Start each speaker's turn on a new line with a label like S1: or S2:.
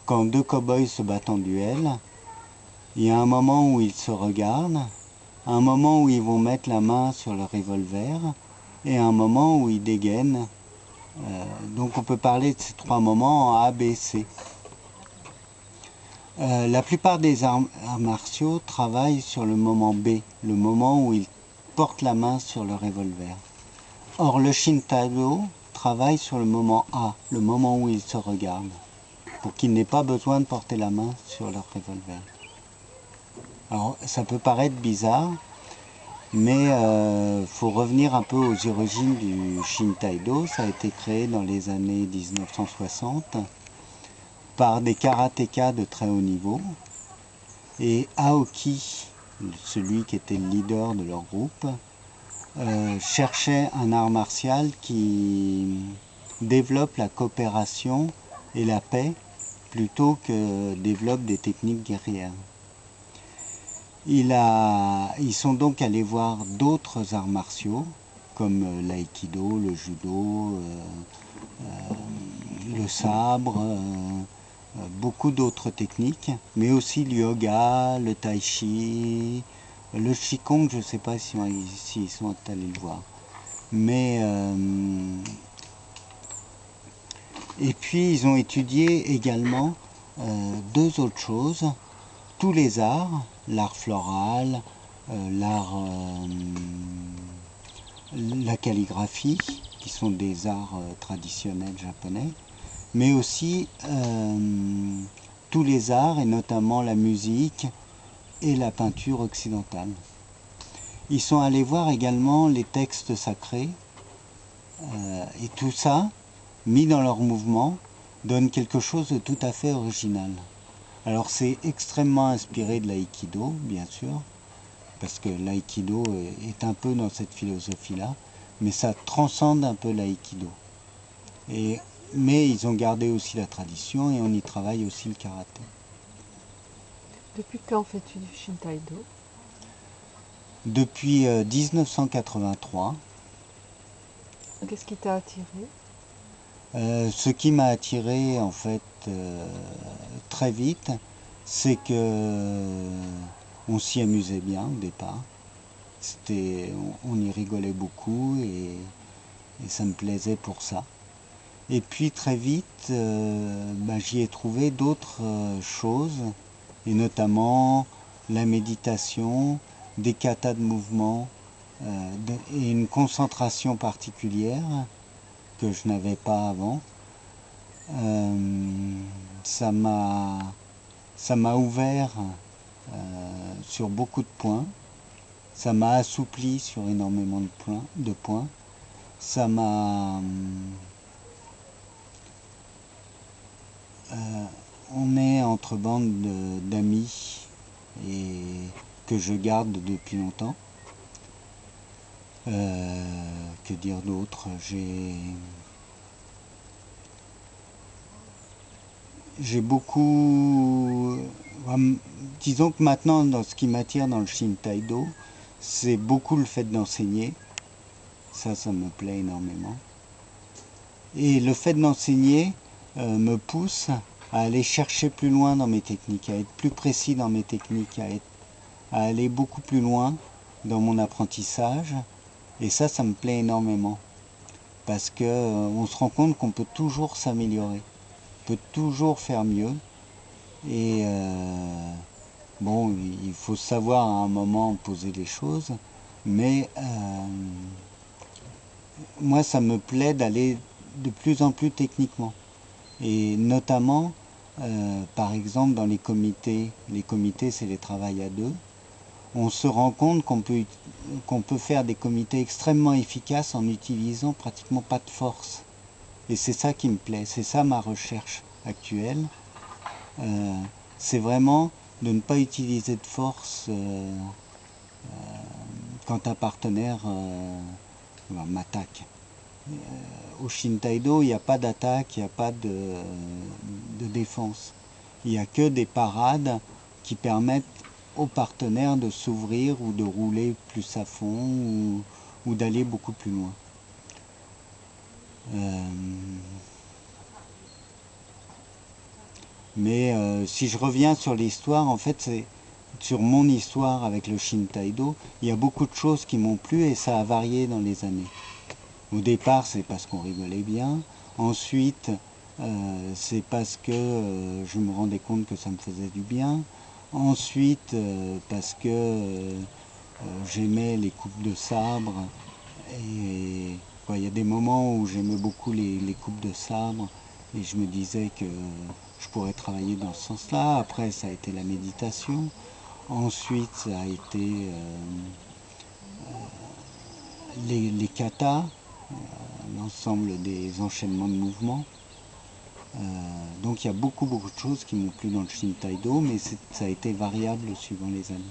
S1: quand deux cow-boys se battent en duel, il y a un moment où ils se regardent, un moment où ils vont mettre la main sur le revolver et un moment où ils dégainent. Donc on peut parler de ces trois moments en A, B, C. La plupart des arts martiaux travaillent sur le moment B, le moment où ils portent la main sur le revolver. Or le Shin-Taïdo travaille sur le moment A, le moment où ils se regardent, pour qu'ils n'aient pas besoin de porter la main sur leur revolver. Alors ça peut paraître bizarre, mais faut revenir un peu aux origines du Shin-Taïdo. Ça a été créé dans les années 1960 par des karatékas de très haut niveau. Et Aoki, celui qui était le leader de leur groupe, cherchait un art martial qui développe la coopération et la paix plutôt que développe des techniques guerrières. Ils sont donc allés voir d'autres arts martiaux comme l'aïkido, le judo, le sabre, beaucoup d'autres techniques, mais aussi le yoga, le tai chi, le qigong, je ne sais pas si ils sont allés le voir. Mais et puis ils ont étudié également deux autres choses, tous les arts, l'art floral, la calligraphie, qui sont des arts traditionnels japonais, mais aussi tous les arts, et notamment la musique et la peinture occidentale. Ils sont allés voir également les textes sacrés, et tout ça, mis dans leur mouvement, donne quelque chose de tout à fait original. Alors c'est extrêmement inspiré de l'aïkido, bien sûr, parce que l'aïkido est un peu dans cette philosophie-là, mais ça transcende un peu l'aïkido. Mais ils ont gardé aussi la tradition et on y travaille aussi le karaté.
S2: Depuis quand fais-tu du Shin-Taïdo?
S1: Depuis 1983.
S2: Qu'est-ce qui t'a attiré?
S1: Ce qui m'a attiré en fait très vite, c'est que on s'y amusait bien au départ. On y rigolait beaucoup et ça me plaisait pour ça. Et puis très vite, j'y ai trouvé d'autres choses, et notamment la méditation, des katas de mouvement et une concentration particulière que je n'avais pas avant. Ça m'a ouvert sur beaucoup de points, ça m'a assoupli sur énormément de points, ça m'a on est entre bandes d'amis et que je garde depuis longtemps. Que dire d'autre? J'ai beaucoup... Disons que maintenant, dans ce qui m'attire dans le Shin-Taïdo, c'est beaucoup le fait d'enseigner. Ça me plaît énormément. Et le fait d'enseigner me pousse à aller chercher plus loin dans mes techniques, à être plus précis dans mes techniques, à aller beaucoup plus loin dans mon apprentissage. Et ça me plaît énormément. Parce que on se rend compte qu'on peut toujours s'améliorer. On peut toujours faire mieux. Et bon, il faut savoir à un moment poser les choses. Mais moi, ça me plaît d'aller de plus en plus techniquement. Et notamment, par exemple, dans les comités c'est les travails à deux, on se rend compte qu'on peut faire des comités extrêmement efficaces en utilisant pratiquement pas de force. Et c'est ça qui me plaît, c'est ça ma recherche actuelle. C'est vraiment de ne pas utiliser de force quand un partenaire m'attaque. Au Shin-Taïdo, il n'y a pas d'attaque, il n'y a pas de défense. Il n'y a que des parades qui permettent aux partenaires de s'ouvrir ou de rouler plus à fond ou d'aller beaucoup plus loin. Mais si je reviens sur l'histoire, en fait, c'est sur mon histoire avec le Shintaido, il y a beaucoup de choses qui m'ont plu et ça a varié dans les années. Au départ, c'est parce qu'on rigolait bien. Ensuite, c'est parce que je me rendais compte que ça me faisait du bien. Ensuite, parce que j'aimais les coupes de sabre. Et il y a des moments où j'aimais beaucoup les coupes de sabre et je me disais que je pourrais travailler dans ce sens-là. Après, ça a été la méditation. Ensuite, ça a été les katas, l'ensemble des enchaînements de mouvements. Donc il y a beaucoup de choses qui m'ont plu dans le Shintai-do, mais ça a été variable suivant les années.